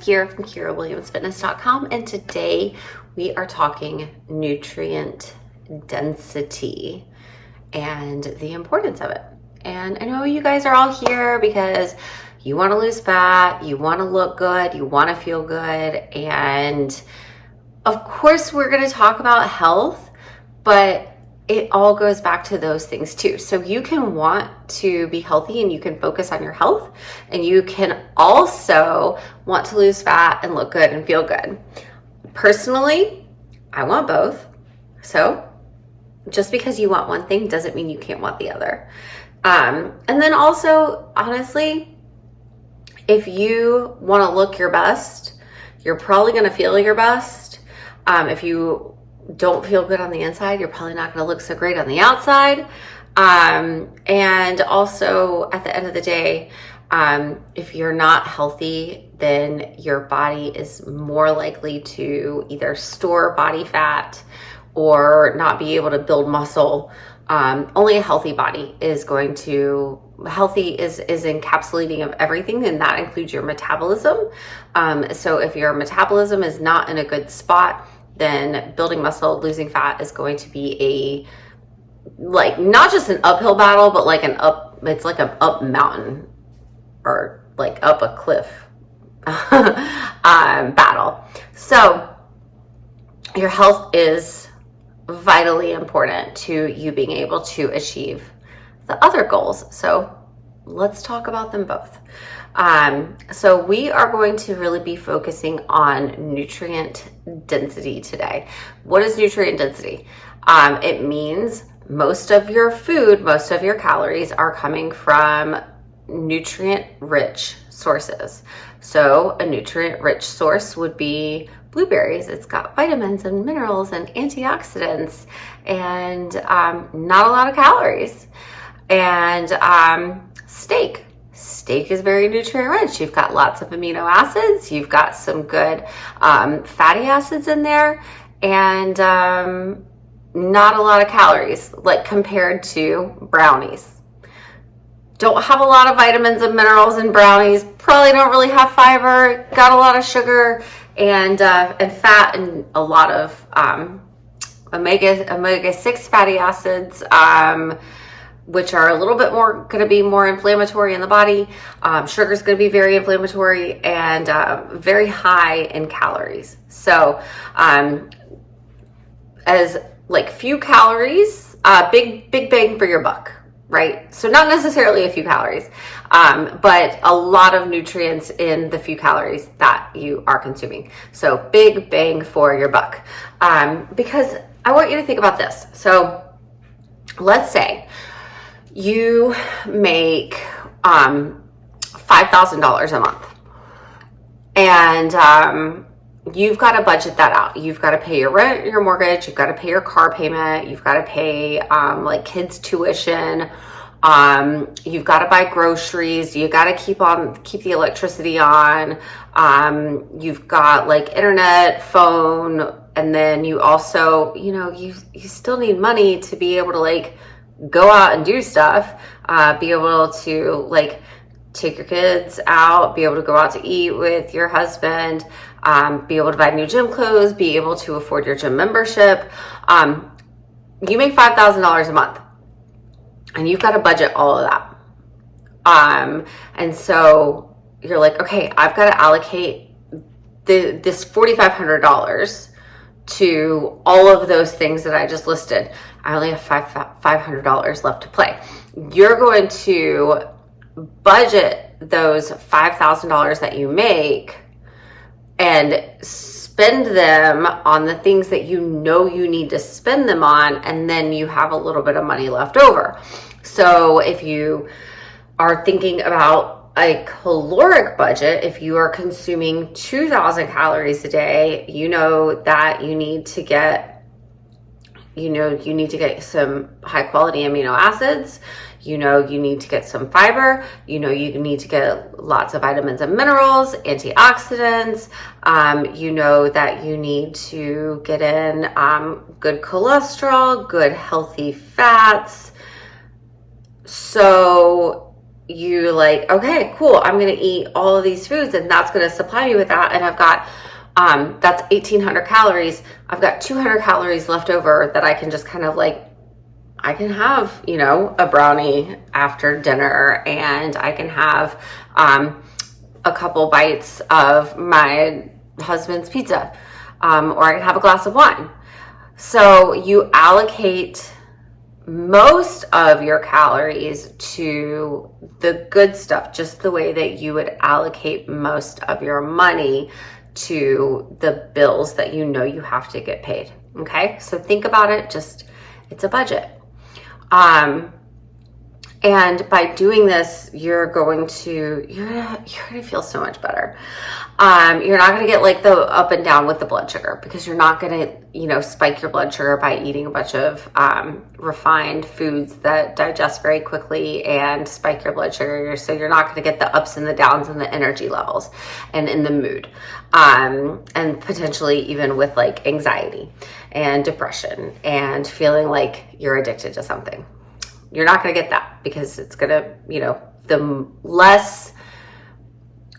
Kyra from KyraWilliamsFitness.com, and today we are talking nutrient density and the importance of it. And I know you guys are all here because you want to lose fat, you want to look good, you want to feel good, and of course we're going to talk about health, but it all goes back to those things too. So you can want to be healthy and you can focus on your health, and you can also want to lose fat and look good and feel good. Personally, I want both. So just because you want one thing doesn't mean you can't want the other. And then also, honestly, if you want to look your best, you're probably going to feel your best. If you don't feel good on the inside, you're probably not going to look so great on the outside. And also at the end of the day, if you're not healthy, then your body is more likely to either store body fat or not be able to build muscle. Only a healthy body is going to, healthy is encapsulating of everything, and that includes your metabolism. So if your metabolism is not in a good spot, then building muscle, losing fat is going to be not just an uphill battle, but it's like an up mountain or like up a cliff battle. So your health is vitally important to you being able to achieve the other goals. So let's talk about them both. So we are going to really be focusing on nutrient density today. What is nutrient density? It means most of your food, most of your calories are coming from nutrient-rich sources. So a nutrient-rich source would be blueberries. It's got vitamins and minerals and antioxidants and not a lot of calories. And steak. Steak is very nutrient rich. You've got lots of amino acids. You've got some good fatty acids in there, and not a lot of calories, like compared to brownies. Don't have a lot of vitamins and minerals in brownies. Probably don't really have fiber. Got a lot of sugar and fat, and a lot of omega-6 fatty acids. Which are a little bit more going to be more inflammatory in the body. Sugar is going to be very inflammatory and very high in calories. So as like few calories, big bang for your buck, right? So not necessarily a few calories, but a lot of nutrients in the few calories that you are consuming. So big bang for your buck. Because I want you to think about this. So let's say you make $5,000 a month, and you've got to budget that out. You've got to pay your rent, your mortgage, you've got to pay your car payment, you've got to pay like kids' tuition, you've got to buy groceries, you got to keep the electricity on, you've got like internet, phone, and then you also, you still need money to be able to like go out and do stuff, be able to like take your kids out, be able to go out to eat with your husband, be able to buy new gym clothes, be able to afford your gym membership. You make $5,000 a month, and you've got to budget all of that. And so you're like, okay, I've got to allocate this $4,500 to all of those things that I just listed. I only have $500 left to play. You're going to budget those $5,000 that you make and spend them on the things that you know you need to spend them on, and then you have a little bit of money left over. So if you are thinking about a caloric budget, if you are consuming 2,000 calories a day, you know that you need to get some high quality amino acids. You need to get some fiber. You need to get lots of vitamins and minerals, antioxidants. You know that you need to get in good cholesterol, good healthy fats. So you like, okay, cool, I'm going to eat all of these foods and that's going to supply me with that. And I've got, that's 1,800 calories. I've got 200 calories left over that I can just kind of like, I can have, you know, a brownie after dinner, and I can have a couple bites of my husband's pizza, or I can have a glass of wine. So you allocate most of your calories to the good stuff, just the way that you would allocate most of your money to the bills that you know you have to get paid. Okay, so think about it, just it's a budget. And by doing this, you're gonna feel so much better. You're not gonna get like the up and down with the blood sugar, because you're not gonna, you know, spike your blood sugar by eating a bunch of refined foods that digest very quickly and spike your blood sugar. So you're not gonna get the ups and the downs in the energy levels and in the mood, and potentially even with like anxiety and depression and feeling like you're addicted to something. You're not going to get that, because it's going to, you know, the less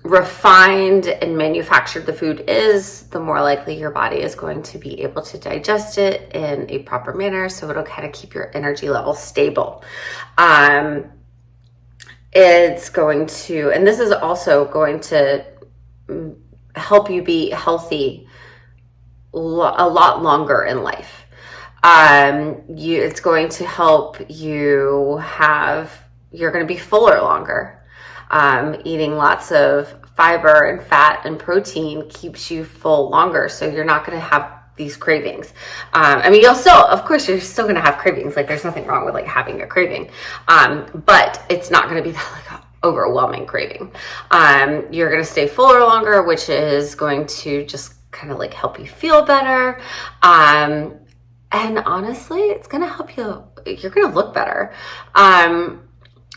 refined and manufactured the food is, the more likely your body is going to be able to digest it in a proper manner. So it'll kind of keep your energy level stable. It's going to, and this is also going to help you be healthy a lot longer in life. It's going to help you you're going to be fuller longer. Eating lots of fiber and fat and protein keeps you full longer. So you're not going to have these cravings. I mean, you're still going to have cravings. Like there's nothing wrong with like having a craving. But it's not going to be that like overwhelming craving. You're going to stay fuller longer, which is going to just kind of like help you feel better. And honestly, it's going to help you, you're going to look better.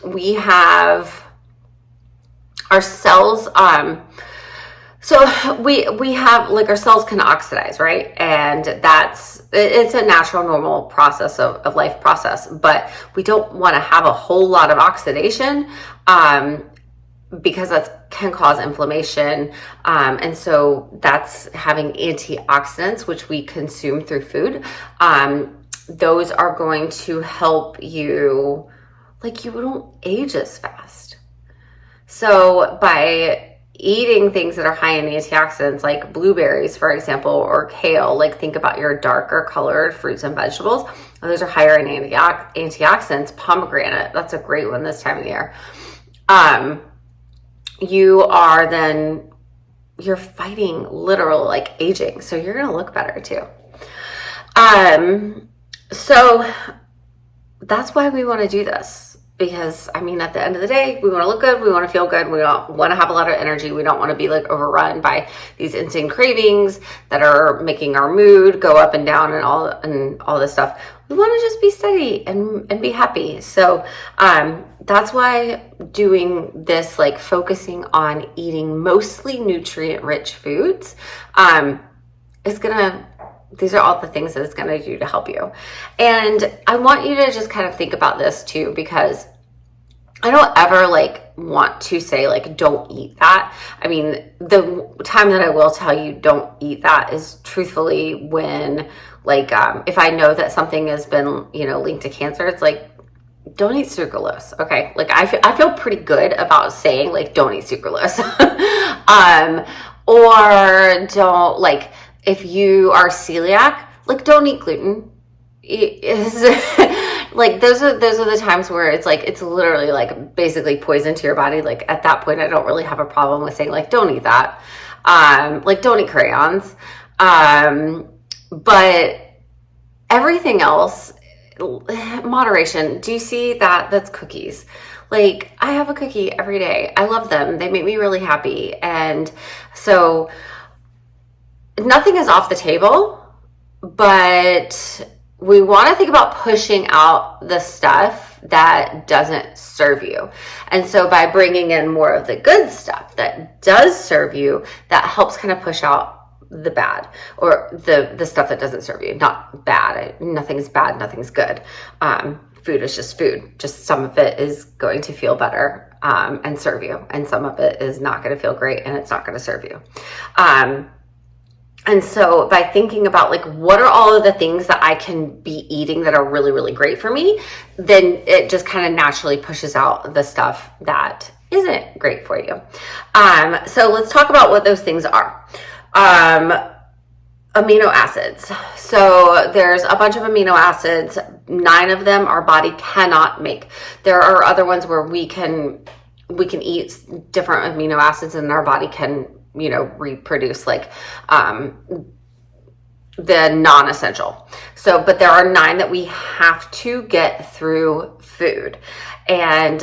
We have our cells, so we have like our cells can oxidize, right? And it's a natural, normal process of life process, but we don't want to have a whole lot of oxidation, because that can cause inflammation. And so that's having antioxidants, which we consume through food. Those are going to help you, like you don't age as fast. So by eating things that are high in antioxidants, like blueberries, for example, or kale, like think about your darker colored fruits and vegetables. Those are higher in antioxidants. Pomegranate, that's a great one this time of the year. You're fighting literal like aging. So you're going to look better too. So that's why we want to do this, because I mean, at the end of the day, we want to look good. We want to feel good. We don't want to have a lot of energy. We don't want to be like overrun by these insane cravings that are making our mood go up and down and all this stuff. We want to just be steady and be happy. So, that's why doing this, like focusing on eating mostly nutrient rich foods, these are all the things that it's going to do to help you. And I want you to just kind of think about this too, because I don't ever like want to say like, don't eat that. I mean, the time that I will tell you don't eat that is truthfully when like, if I know that something has been, you know, linked to cancer, it's like, don't eat sucralose. Okay. Like I feel pretty good about saying like, don't eat sucralose. Or don't, like, if you are celiac, like don't eat gluten. Like those are the times where it's like, it's literally like basically poison to your body. Like at that point, I don't really have a problem with saying like, don't eat that. Like don't eat crayons. But everything else, moderation. Do you see that? That's cookies. Like I have a cookie every day. I love them. They make me really happy. And so nothing is off the table, but we want to think about pushing out the stuff that doesn't serve you. And so by bringing in more of the good stuff that does serve you, that helps kind of push out the bad, or the stuff that doesn't serve you. Not bad. Nothing's bad. Nothing's good. Food is just food. Just some of it is going to feel better and serve you. And some of it is not going to feel great and it's not going to serve you. And so by thinking about like, what are all of the things that I can be eating that are really, really great for me, then it just kind of naturally pushes out the stuff that isn't great for you. So let's talk about what those things are. Amino acids. So there's a bunch of amino acids. 9 of them our body cannot make. There are other ones where we can eat different amino acids and our body can, reproduce, like the non-essential. So, but there are 9 that we have to get through food. And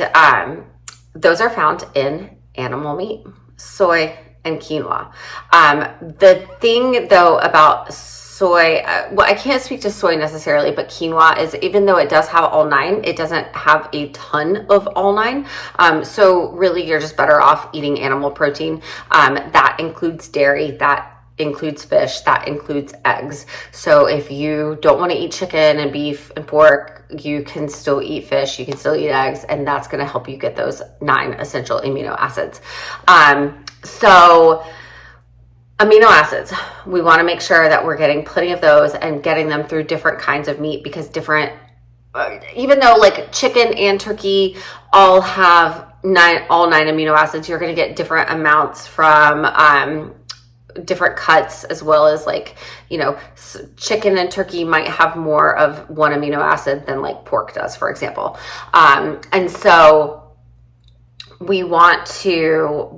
those are found in animal meat, soy, and quinoa. The thing though about soy, well, I can't speak to soy necessarily, but quinoa is, even though it does have all 9, it doesn't have a ton of all 9. So really you're just better off eating animal protein. That includes dairy, that includes fish, that includes eggs. So if you don't want to eat chicken and beef and pork, you can still eat fish, you can still eat eggs, and that's going to help you get those 9 essential amino acids. So amino acids, we want to make sure that we're getting plenty of those and getting them through different kinds of meat, because even though like chicken and turkey all have all 9 amino acids, you're going to get different amounts from different cuts, as well as like, chicken and turkey might have more of one amino acid than like pork does, for example. And so we want to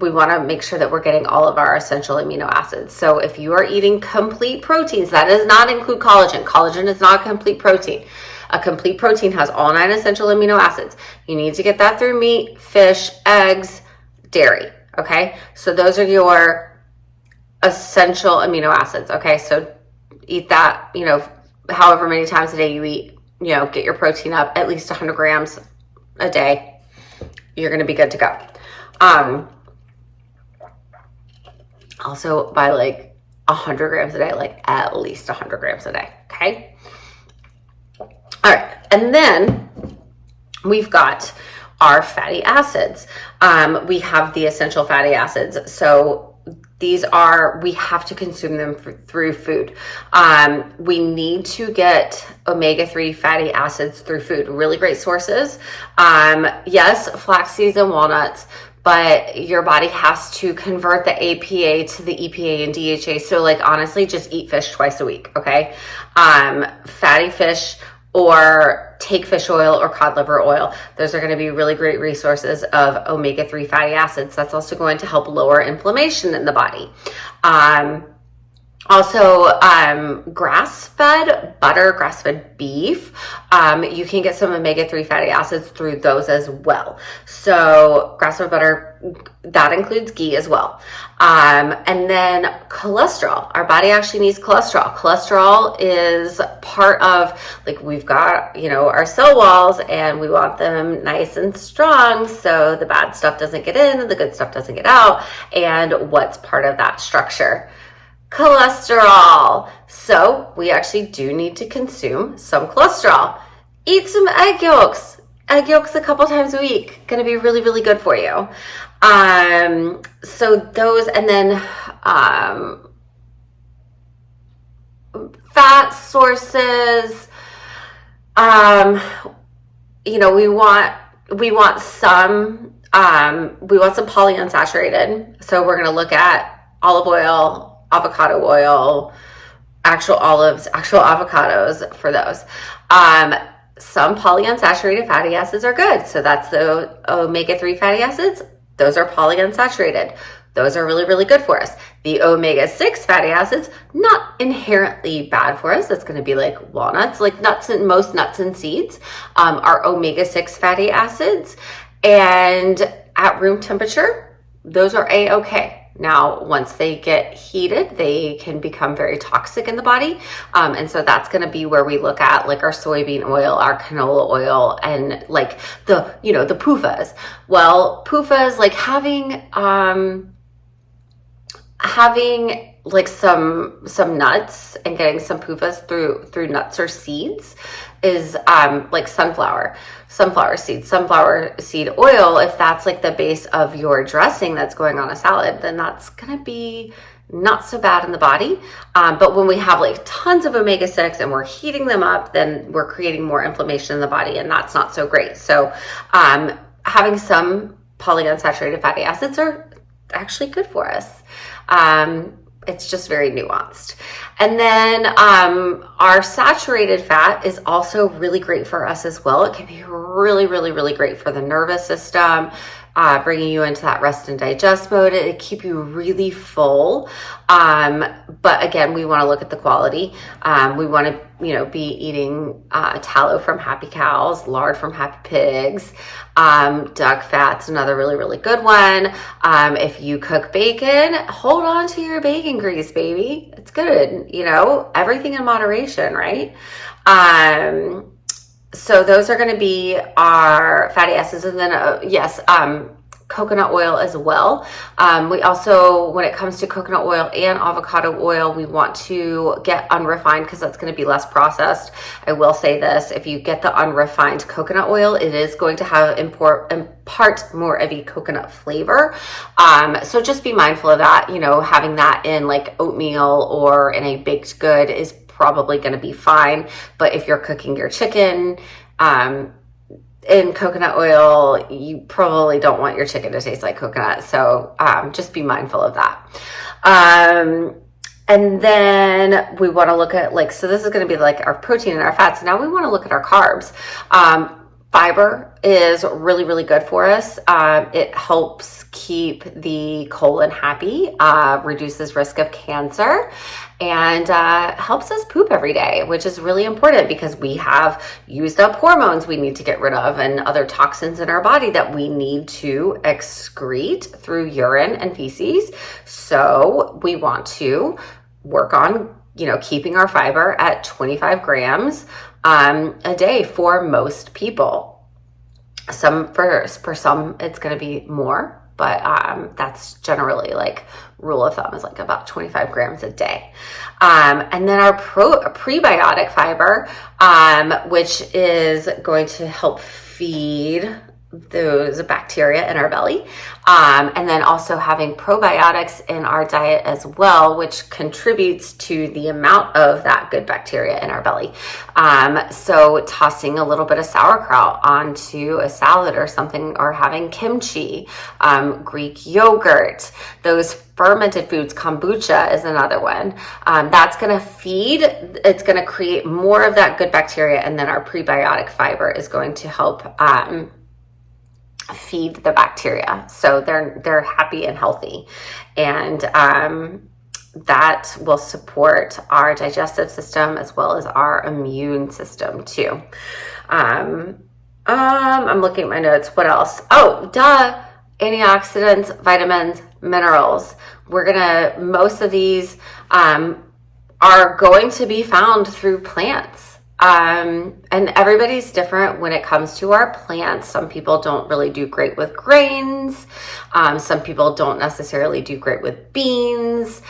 make sure that we're getting all of our essential amino acids. So if you are eating complete proteins, that does not include collagen. Collagen is not a complete protein. A complete protein has all 9 essential amino acids. You need to get that through meat, fish, eggs, dairy. Okay. So those are your essential amino acids. Okay. So eat that, however many times a day you eat, get your protein up at least 100 grams a day. You're going to be good to go. Also by like 100 grams a day, like at least 100 grams a day. Okay. All right. And then we've got our fatty acids. We have the essential fatty acids. So we have to consume them through food. We need to get omega-3 fatty acids through food. Really great sources. Yes, flax seeds and walnuts, but your body has to convert the APA to the EPA and DHA. So like, honestly, just eat fish twice a week. Okay. Fatty fish, or take fish oil or cod liver oil. Those are going to be really great resources of omega-3 fatty acids. That's also going to help lower inflammation in the body. Also, grass-fed butter, grass-fed beef, you can get some omega-3 fatty acids through those as well. So grass-fed butter, that includes ghee as well. And then cholesterol. Our body actually needs cholesterol. Cholesterol is part of, like, we've got, our cell walls, and we want them nice and strong so the bad stuff doesn't get in and the good stuff doesn't get out. And what's part of that structure? Cholesterol. So we actually do need to consume some cholesterol. Eat some egg yolks. Egg yolks a couple times a week. Going to be really, really good for you. So those, and then fat sources. We want some polyunsaturated. So we're going to look at olive oil, avocado oil, actual olives, actual avocados for those. Some polyunsaturated fatty acids are good. So that's the omega-3 fatty acids. Those are polyunsaturated. Those are really, really good for us. The omega-6 fatty acids, not inherently bad for us. That's going to be like walnuts, like nuts, and most nuts and seeds are omega-6 fatty acids. And at room temperature, those are A-okay. Now, once they get heated, they can become very toxic in the body. And so that's going to be where we look at like our soybean oil, our canola oil, and like the PUFAs. Well, PUFAs, like having like some nuts and getting some PUFAs through nuts or seeds is like sunflower seeds, sunflower seed oil. If that's like the base of your dressing that's going on a salad, then that's gonna be not so bad in the body. But when we have like tons of omega-6 and we're heating them up, then we're creating more inflammation in the body, and that's not so great. So having some polyunsaturated fatty acids are actually good for us. It's just very nuanced. And then our saturated fat is also really great for us as well. It can be really, really, really great for the nervous system, bringing you into that rest and digest mode. It keep you really full. But again, we want to look at the quality. We want to, be eating tallow from happy cows, lard from happy pigs. Duck fat's another really, really good one. If you cook bacon, hold on to your bacon grease, baby. It's good. Everything in moderation, right? So those are going to be our fatty acids. And then, coconut oil as well. We also, when it comes to coconut oil and avocado oil, we want to get unrefined because that's going to be less processed. I will say this, if you get the unrefined coconut oil, it is going to have impart more of a coconut flavor. So just be mindful of that. Having that in like oatmeal or in a baked good is probably going to be fine. But if you're cooking your chicken, in coconut oil, you probably don't want your chicken to taste like coconut. So just be mindful of that. And then we want to look at so this is going to be like our protein and our fats. Now we want to look at our carbs. Fiber is really, really good for us. It helps keep the colon happy, reduces risk of cancer, and helps us poop every day, which is really important because we have used up hormones we need to get rid of and other toxins in our body that we need to excrete through urine and feces. So we want to work on keeping our fiber at 25 grams a day for most people. For some, it's going to be more, but that's generally rule of thumb is about 25 grams a day. And then our prebiotic fiber, which is going to help feed those bacteria in our belly. And then also having probiotics in our diet as well, which contributes to the amount of that good bacteria in our belly. So tossing a little bit of sauerkraut onto a salad or something, or having kimchi, Greek yogurt, those fermented foods, kombucha is another one. That's going to it's going to create more of that good bacteria. And then our prebiotic fiber is going to help feed the bacteria so they're happy and healthy, and that will support our digestive system as well as our immune system too. I'm looking at my notes. What else? Antioxidants, vitamins, minerals. Most of these are going to be found through plants. And everybody's different when it comes to our plants. Some people don't really do great with grains. Some people don't necessarily do great with beans.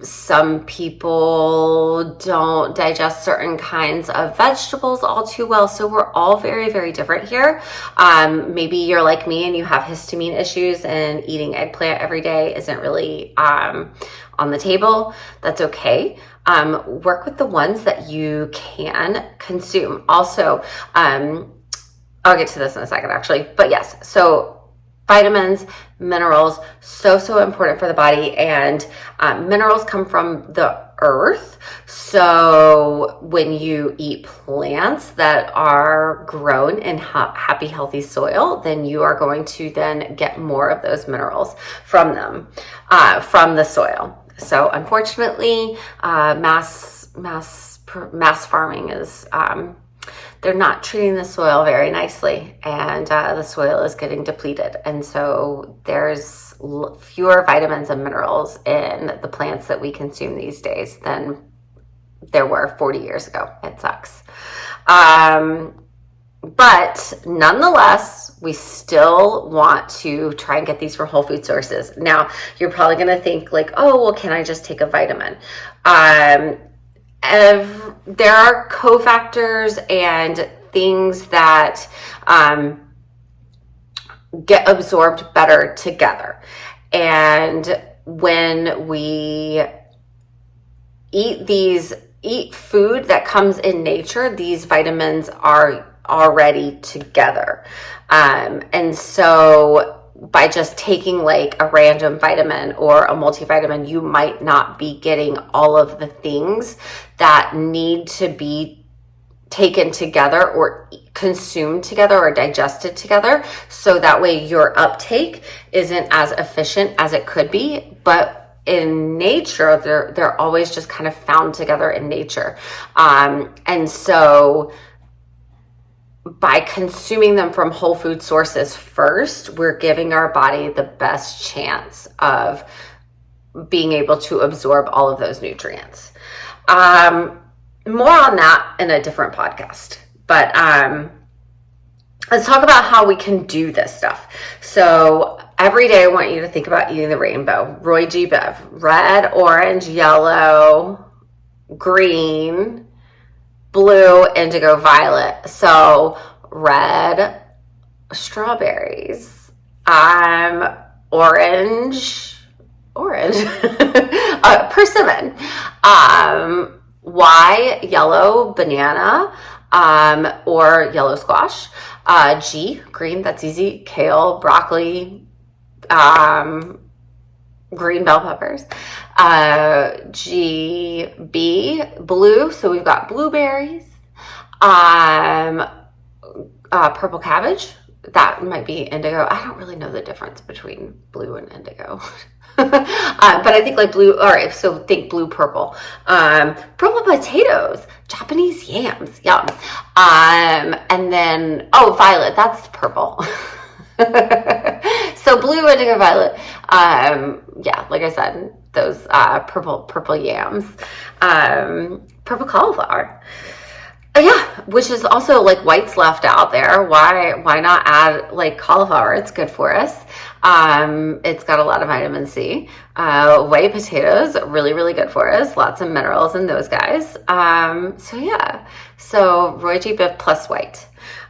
Some people don't digest certain kinds of vegetables all too well. So we're all very, very different here. Maybe you're like me and you have histamine issues and eating eggplant every day isn't really on the table. That's okay. Work with the ones that you can consume. Also, I'll get to this in a second actually, but yes, so vitamins, minerals, so important for the body, and minerals come from the earth. So when you eat plants that are grown in happy, healthy soil, then you are going to then get more of those minerals from them, from the soil. So unfortunately, mass farming is, they're not treating the soil very nicely, and the soil is getting depleted. And so there's fewer vitamins and minerals in the plants that we consume these days than there were 40 years ago. It sucks. But nonetheless, we still want to try and get these from whole food sources. Now, you're probably going to think like, oh, well, can I just take a vitamin? There are cofactors and things that get absorbed better together. And when we eat food that comes in nature, these vitamins are already together. And so by just taking like a random vitamin or a multivitamin, you might not be getting all of the things that need to be taken together or consumed together or digested together. So that way your uptake isn't as efficient as it could be. But in nature, they're always just kind of found together in nature. And so by consuming them from whole food sources first, we're giving our body the best chance of being able to absorb all of those nutrients. More on that in a different podcast. But let's talk about how we can do this stuff. So every day I want you to think about eating the rainbow. Roy G. Biv. Red, orange, yellow, green, blue, indigo, violet. So red, strawberries. Orange, persimmon. Y, yellow, banana, or yellow squash. G, green, that's easy. Kale, broccoli, green bell peppers. B, blue, so we've got blueberries. Purple cabbage, that might be indigo. I don't really know the difference between blue and indigo. But I think like blue, all right, so think blue, purple. Purple potatoes, Japanese yams, yum. And then, violet, that's purple. So blue, indigo, violet. Yeah, like I said, those purple yams. Purple cauliflower. Yeah, which is also like white's left out there. Why not add like cauliflower? It's good for us. It's got a lot of vitamin C. White potatoes, really, really good for us. Lots of minerals in those guys. So Roy G. Biv plus white.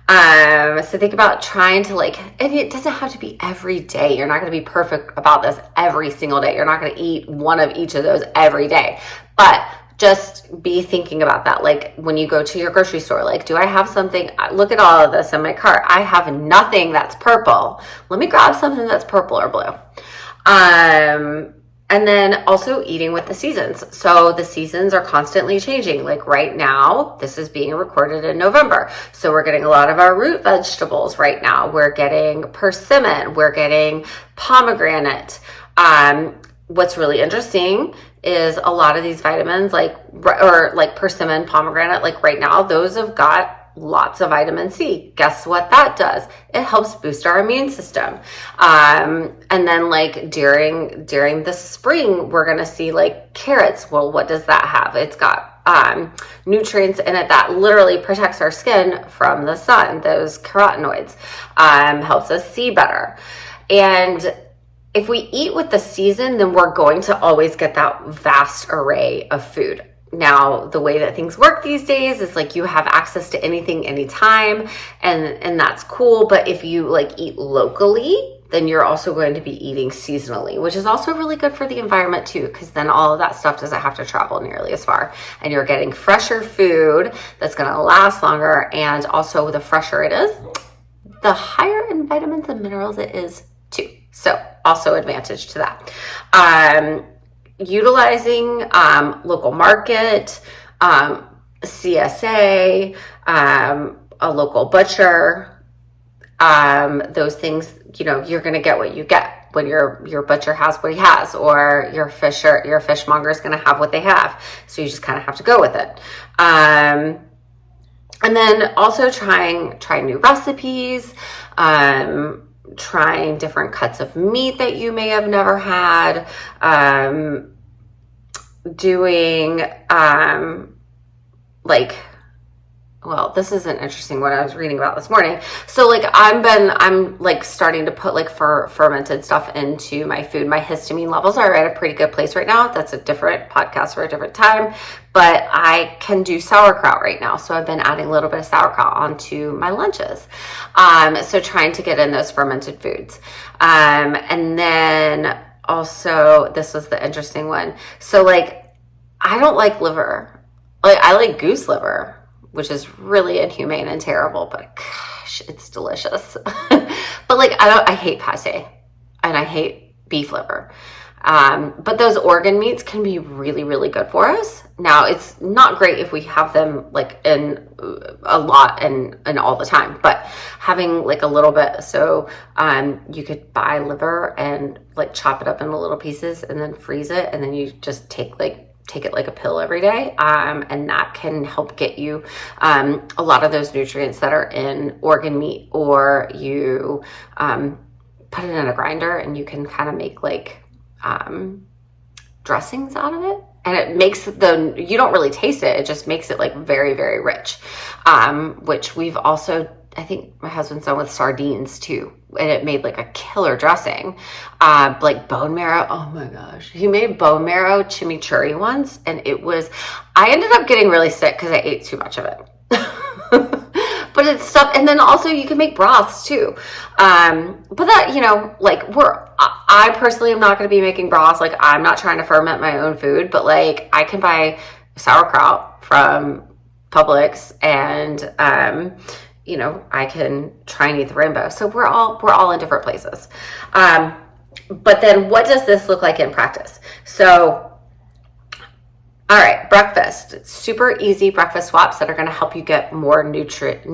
So think about trying to and it doesn't have to be every day. You're not going to be perfect about this every single day. You're not going to eat one of each of those every day, but just be thinking about that. Like when you go to your grocery store, like, do I have something? Look at all of this in my cart. I have nothing that's purple. Let me grab something that's purple or blue. And then also eating with the seasons. So the seasons are constantly changing. Like right now, this is being recorded in November. So we're getting a lot of our root vegetables right now. We're getting persimmon. We're getting pomegranate. What's really interesting is a lot of these vitamins like persimmon, pomegranate, like right now, those have got lots of vitamin C. Guess what that does? It helps boost our immune system. And then like during the spring, we're going to see like carrots. Well, what does that have? It's got nutrients in it that literally protects our skin from the sun. Those carotenoids helps us see better. And if we eat with the season, then we're going to always get that vast array of food. Now, the way that things work these days is like you have access to anything, anytime, and that's cool. But if you like eat locally, then you're also going to be eating seasonally, which is also really good for the environment too, because then all of that stuff doesn't have to travel nearly as far. And you're getting fresher food that's going to last longer. And also the fresher it is, the higher in vitamins and minerals it is too. So also advantage to that. Utilizing local market, CSA, a local butcher, those things, you're going to get what you get when your butcher has what he has, or your fishmonger is going to have what they have. So you just kind of have to go with it. And then also trying new recipes, trying different cuts of meat that you may have never had, doing like well, this is an interesting one I was reading about this morning. So like I'm like starting to put like fermented stuff into my food. My histamine levels are at a pretty good place right now. That's a different podcast for a different time, but I can do sauerkraut right now. So I've been adding a little bit of sauerkraut onto my lunches. So trying to get in those fermented foods. And then also this was the interesting one. So like, I don't like liver. Like I like goose liver, which is really inhumane and terrible, but gosh, it's delicious. But like, I hate pate and I hate beef liver. But those organ meats can be really, really good for us. Now, it's not great if we have them like in a lot and all the time, but having like a little bit. So you could buy liver and like chop it up into little pieces and then freeze it. And then you just take it like a pill every day. And that can help get you a lot of those nutrients that are in organ meat, or you put it in a grinder and you can kind of make like dressings out of it. And it makes you don't really taste it. It just makes it like very, very rich, which we've also, I think my husband's done with sardines too. And it made like a killer dressing, like bone marrow. Oh my gosh. He made bone marrow chimichurri once. And I ended up getting really sick because I ate too much of it. But it's stuff. And then also you can make broths too. But that, like I personally am not going to be making broths. Like I'm not trying to ferment my own food, but like I can buy sauerkraut from Publix and, I can try and eat the rainbow. So we're all in different places. But then what does this look like in practice? So, all right, breakfast. It's super easy breakfast swaps that are going to help you get more nutritional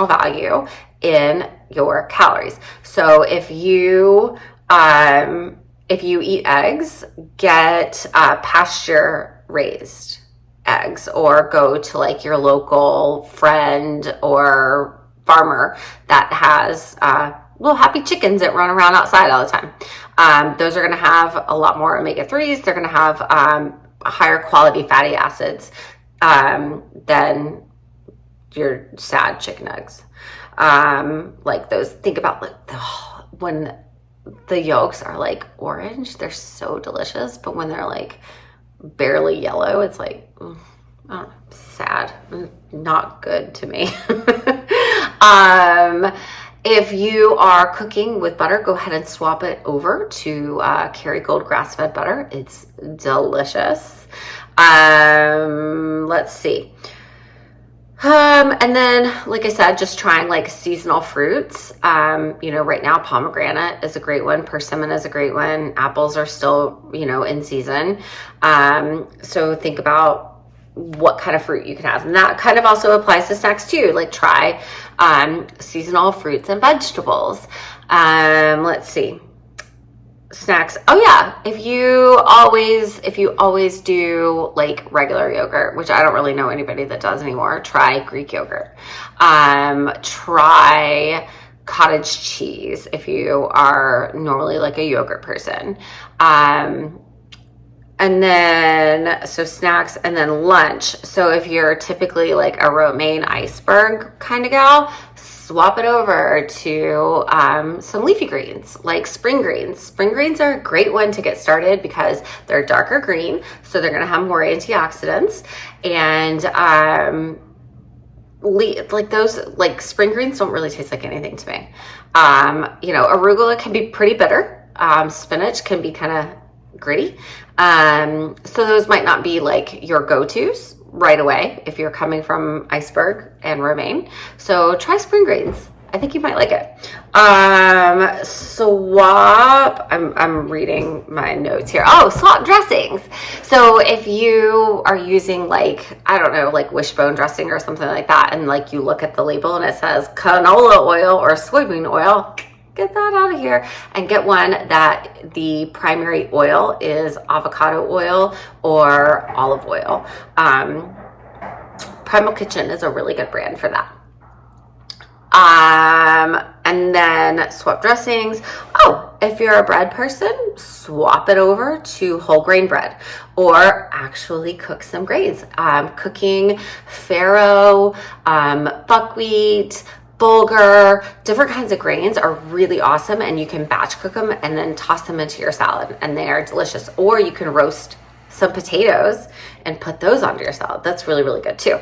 value in your calories. So if you eat eggs, get pasture raised eggs, or go to like your local friend or farmer that has little happy chickens that run around outside all the time. Those are going to have a lot more omega-3s. They're going to have higher quality fatty acids than your sad chicken eggs. Like those, think about like when the yolks are like orange, they're so delicious, but when they're like barely yellow, it's like, sad, not good to me. If you are cooking with butter, go ahead and swap it over to Kerrygold grass-fed butter. It's delicious. Let's see. And then, like I said, just trying like seasonal fruits. Right now pomegranate is a great one. Persimmon is a great one. Apples are still, in season. So think about what kind of fruit you can have. And that kind of also applies to snacks too. Like try seasonal fruits and vegetables. Let's see. Snacks. Oh yeah. If you always do like regular yogurt, which I don't really know anybody that does anymore, try Greek yogurt. Try cottage cheese if you are normally like a yogurt person. And then, so snacks, and then lunch. So if you're typically like a romaine iceberg kind of gal, swap it over to some leafy greens, like spring greens. Spring greens are a great one to get started because they're darker green, so they're gonna have more antioxidants. And like those, like spring greens don't really taste like anything to me. Arugula can be pretty bitter. Spinach can be kind of gritty. So those might not be like your go-tos right away if you're coming from iceberg and romaine. So try spring greens. I think you might like it. Swap. I'm reading my notes here. Oh, swap dressings. So if you are using like, I don't know, like wishbone dressing or something like that, and like you look at the label and it says canola oil or soybean oil, get that out of here and get one that the primary oil is avocado oil or olive oil. Primal Kitchen is a really good brand for that. And then swap dressings. Oh, if you're a bread person, swap it over to whole grain bread, or actually cook some grains. Cooking farro, buckwheat, bulgur, different kinds of grains are really awesome, and you can batch cook them and then toss them into your salad, and they are delicious. Or you can roast some potatoes and put those onto your salad. That's really, really good too.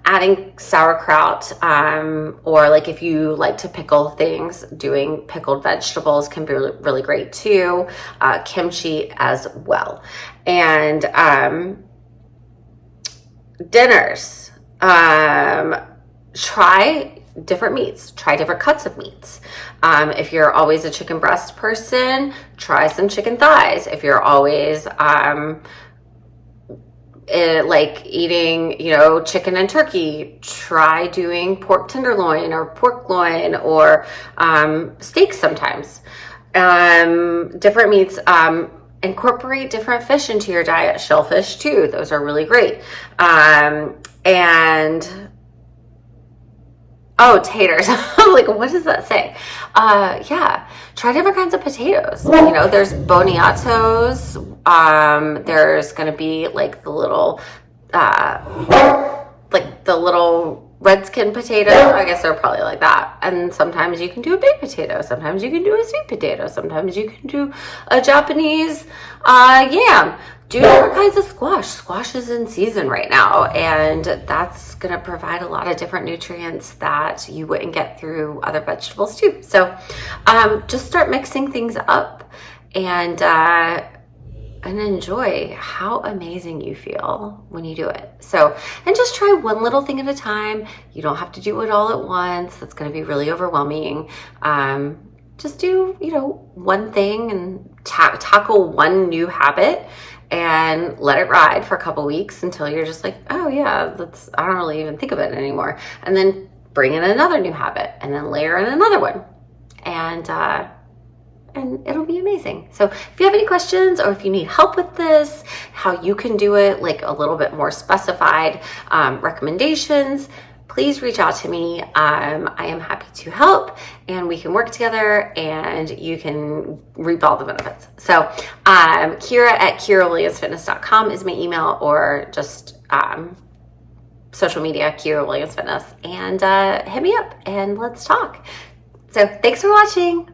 Adding sauerkraut, or like if you like to pickle things, doing pickled vegetables can be really, really great too. Kimchi as well. And dinners, try different meats, try different cuts of meats. If you're always a chicken breast person, try some chicken thighs. If you're always like eating, chicken and turkey, try doing pork tenderloin or pork loin, or steak sometimes. Different meats, incorporate different fish into your diet. Shellfish too, those are really great. Oh, taters. Like, what does that say? Yeah, try different kinds of potatoes. There's boniatos. There's going to be like the little red skin potato. I guess they're probably like that. And sometimes you can do a baked potato. Sometimes you can do a sweet potato. Sometimes you can do a Japanese yam. Do different kinds of squash. Squash is in season right now, and that's going to provide a lot of different nutrients that you wouldn't get through other vegetables too. So just start mixing things up and enjoy how amazing you feel when you do it. So, and just try one little thing at a time. You don't have to do it all at once. That's going to be really overwhelming. Just do, one thing and tackle one new habit, and let it ride for a couple weeks until you're just like, oh yeah, I don't really even think of it anymore. And then bring in another new habit, and then layer in another one. And it'll be amazing. So if you have any questions, or if you need help with this, how you can do it, like a little bit more specified recommendations, please reach out to me. I am happy to help, and we can work together, and you can reap all the benefits. So Kyra at KyraWilliamsFitness.com is my email, or just social media, Kyra Williams Fitness, and hit me up and let's talk. So thanks for watching.